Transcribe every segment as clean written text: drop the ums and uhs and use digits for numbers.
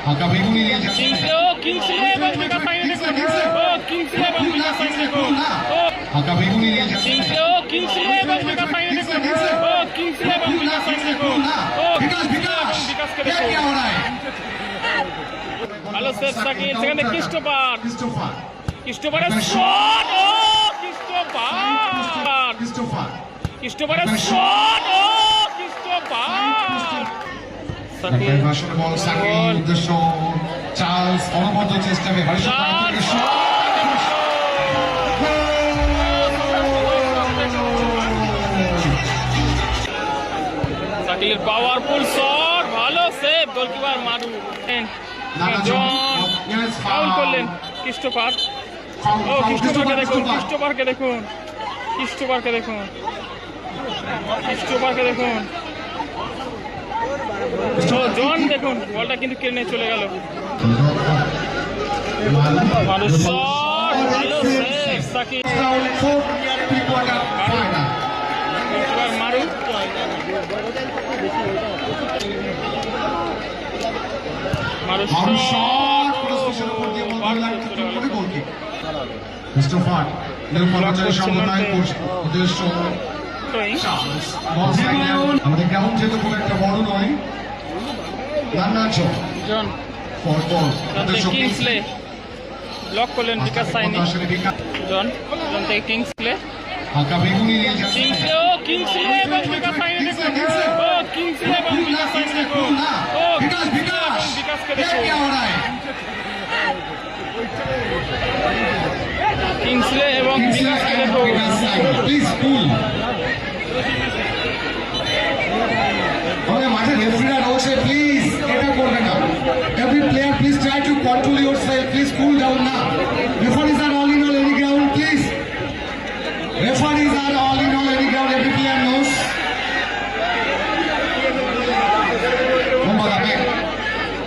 হালকা বেগুনি নিয়ে যাচ্ছে হালকা বেগুনি নিয়ে যাচ্ছে ভালো সেভ সাকিব, সেখানে ক্রিস্টোফার, ক্রিস্টোফারের শট, ও ক্রিস্টোফারের শট, ও ক্রিস্টোফার। সাকিব বল সাকিব উদ্দেশ্য চার্লস অনবদ্য চেষ্টা সাকিবের পাওয়ারফুল শট, ভালো সেভ, গোলকিপার মারু ফাউল করলেন ক্রিস্টোফার। ও ক্রিস্টোফারকে দেখুন, ক্রিস্টোফারকে দেখুন, ক্রিস্টোফারকে দেখুন, ক্রিস্টোফারকে দেখুন, জন দেখুন, বলটা কিন্তু কেড়ে চলে গেল। ভালো শট, ভালো সেভ সাকিব, মারু মারু শট, ক্রিস্টোফার আমাদের গ্রাউন্ড যেহেতু খুব একটা বড় নয়, জন কিংসলে ব্লক করলেন বিকাশ সাইনি, জন থেকে কিংসলে হালকা বেগুনি নিয়ে যাচ্ছে কিংসলে এবং বিকাশ সাইনি দেখুন, ও কিংসলে এবং বিকাশ সাইনি দেখুন, ও বিকাশকে দেখুন, কিংসলে এবং বিকাশকে দেখুন। মাঠে রেফারিরা রয়েছে, প্লিজ এটা করবে না। Every player please try to control yourself, please cool down না। Referees are all in all any ground, please. Referees are all in all any ground, every player knows.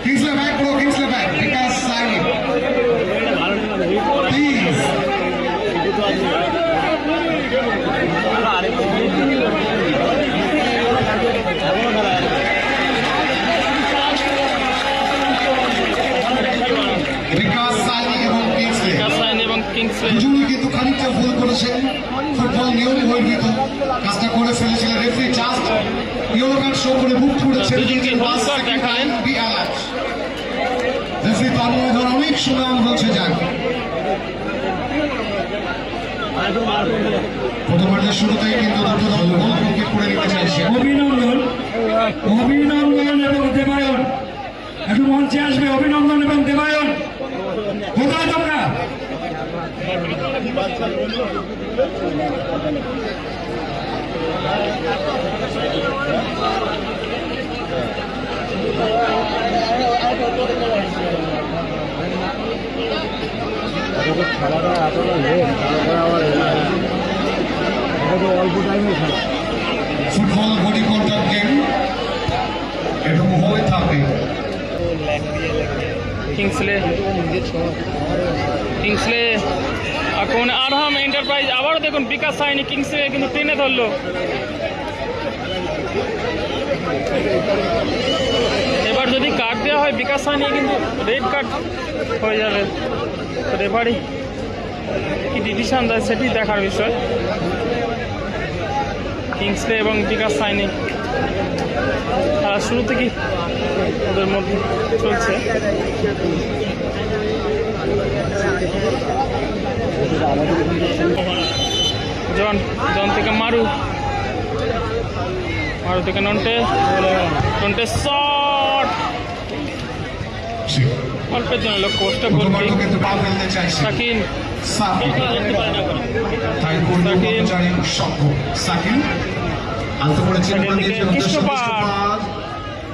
Kingsley back, bro, Kingsley back. Because signing. Please. Because signing এবং Kingsley. দুজনই কিন্তু খানিকটা ভুল করেছেন, football নিয়ম বহির্ভূত কাজটা করে ফেলেছিলেন। Referee just yellow card show করে মুক্ত করেছেন। রেফারি পারমোধর অনেক সুনাম বলছে যান। প্রথমার্ধের শুরুতেই কিন্তু দুটো দল গোল কমপ্লিট করে নিতে চাইছে। অভিনন্দন, অভিনন্দন এবং দেবায়ন একটু মঞ্চে আসবে। অভিনন্দন এবং দেবায়ন, কোথায় তোমরা? অল্প টাইমে খেলা ফুটবল বডি কন্ট্যাক্ট গেম, এরকম হয়ে থাকে। কিংসলে এখন আরহাম এন্টারপ্রাইজ, আবারও দেখুন বিকাশ সাইনি কিংসলে কিন্তু টেনে ধরলো। এবার যদি কার্ড দেওয়া হয় বিকাশ সাইনি কিন্তু রেড কার্ড হয়ে যাবে। রেফারি কি ডিসিশন দেয় সেটি দেখার বিষয়। কিংসলে এবং বিকাশ সাইনি তারা শুরু থেকেই ওদের মধ্যে চলছে। জন থেকে মারু থেকে নন্টে শট, অল্পের জন্য লক্ষ্য কষ্ট করবে সাকিন।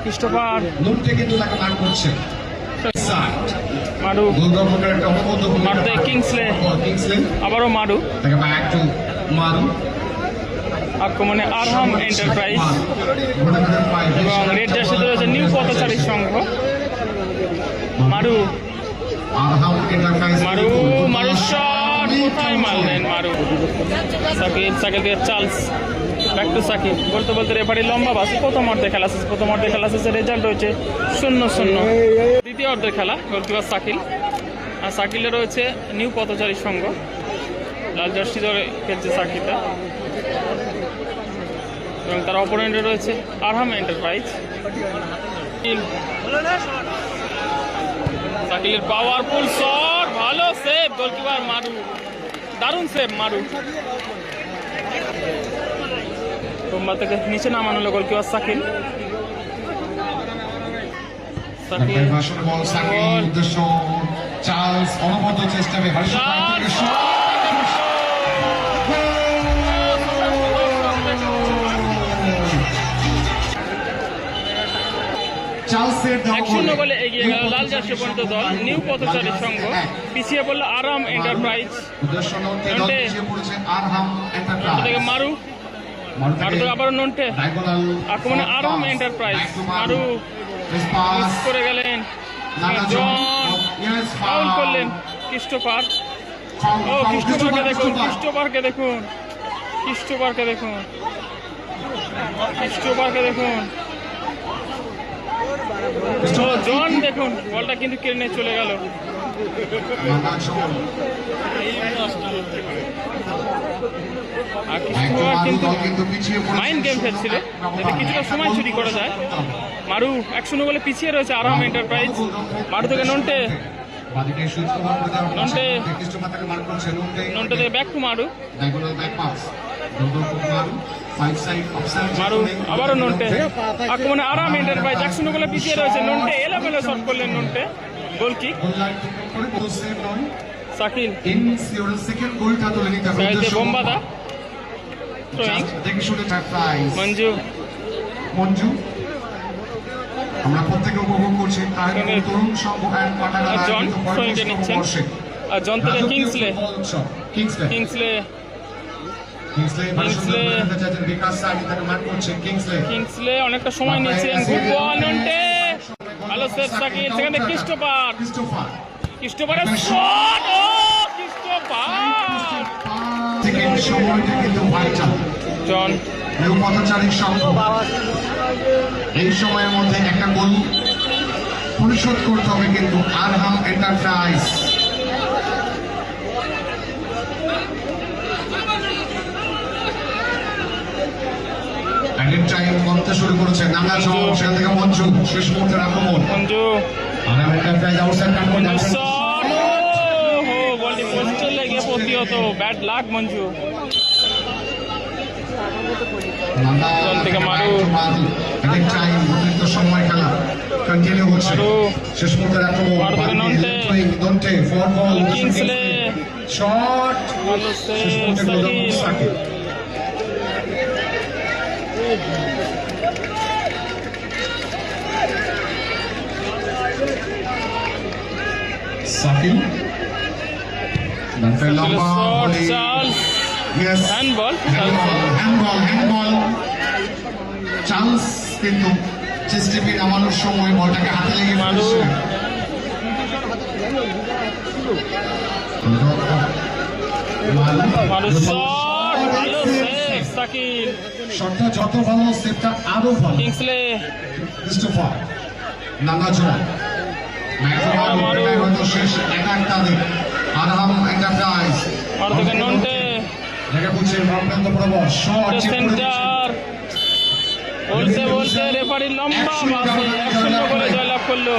ক্রিস্টোফার মারু মারতে কিংসলে, আবারও মারু আক্রমণে আরহাম এন্টারপ্রাইজ এবং রেড জার্সিতে রয়েছে নিউ পথচারী সংঘ। মারু মারু মারু শট, কোথায় মারলেন মারু? সাকিব থেকে চার্লস ব্যাক টু সাকিব। বলতে বলতে রেফারি লম্বা বাস। প্রথম অর্ধে খেলা শেষ। প্রথম অর্ধে খেলা শেষের রেজাল্ট রয়েছে 0-0। দ্বিতীয় অর্ধের খেলা গোলকিপার সাকিল, আর সাকিলে রয়েছে নিউ পথচারী সংঘ। লাল জার্সি ধরে খেলছে সাকিবটা এবং তার অপোনেন্টে রয়েছে আরহাম এন্টারপ্রাইজ। সাকিলের পাওয়ারফুল শট, ভালো সেভ গোলকিপার মারু, দারুণ সেভ মারু। তোমরা থেকে নিচে নামানো হলো গোলকিপার সাকিল। সাকিল সাকিল উদ্দেশ্য চার্লস অনবদ্য চেষ্টা চার্লসের 1-0 গোলে এগিয়ে গেল লাল জার্সি পরিণত দল নিউ পথচারী সংঘ। পিছিয়ে পড়লো আরহাম এন্টারপ্রাইজ। থেকে মারু, মারু থেকে আবারও নন্টে, আক্রমণে আরহাম এন্টারপ্রাইজ। মারু মিস করে গেলেন, জন ফাউল করলেন ক্রিস্টোফার। ও ক্রিস্টোফারকে দেখুন, ক্রিস্টোফারকে দেখুন, ক্রিস্টোফারকে দেখুন, ক্রিস্টোফারকে দেখুন। ও জন দেখুন, বলটা কিন্তু কেড়ে নিয়ে চলে গেল। আর ক্রিস্টোফার কিন্তু মাইন্ড গেম খেলছিল, এতে কিছুটা সময় চুরি করা যায়। মারু 1-0 বলে পিছিয়ে রয়েছে আরহাম এন্টারপ্রাইজ। মারু থেকে নন্টে, নন্টে নন্টে থেকে ব্যাক টু মারু, মারু আবারও নন্টে, আক্রমণে আরহাম এন্টারপ্রাইজ। 1-0 বলে পিছিয়ে রয়েছে নন্টে, এলোমেলো শট করলেন নন্টে, গোল কিক। সাকিল বোম্বাদা, মঞ্জু, মঞ্জু আমরা প্রত্যেকে উপভোগ করছি জন থ্রোইংটা নিচ্ছেন। আর জন থেকে কিংসলে, কিংসলে কিংসলে অনেকটা সময় নিচ্ছেন। গুড বল নন্টে, ভালো সেভ সাকিল। সেখানে ক্রিস্টোফার, ক্রিস্টোফারের শট, ও ক্রিস্টোফার। সময়টা কিন্তু ভাইটাল জন নিউ পথচারী সংঘ এই সময়ের মধ্যে একটা গোল পরিশোধ করতে হবে কিন্তু আরহাম এন্টারপ্রাইজ। টাইম করতে শুরু করেছে নানা জন, সেখান থেকে মঞ্জু, শেষ মুহূর্তের আক্রমণ মঞ্জু, আরহাম এন্টারপ্রাইজ আউটসাইড কাটবেন। বলটি পোস্টে লেগে প্রতিহত, ব্যাড লাক মঞ্জু। থেকে মারু, সময় খেলা কন্টিনিউ হচ্ছে, শেষ মুহূর্তের আক্রমণ। কিংসলে শট, ভালো সেভ সাকিল। সাকিল লম্বা চার্লস, হ্যান্ডবল, হ্যান্ডবল। চার্লস কিন্তু চেস্টিপি নামানোর সময় বলটাকে হাতে লেগে মারছে। শটটা যত ভালো, সেভটা আরো ভালো। কিংসলে, ক্রিস্টোফার, নানা জন, হয়তো শেষ একটা দিক। আরহাম এন্টারপ্রাইজ নন্টে, সেন্টার বলতে বলতে রেফারি লম্বা বাসে 1-0 করে জয়লাভ করলো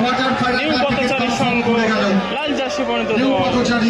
নিউ পথচারী সংঘ লাল জার্সি পরিণত দল।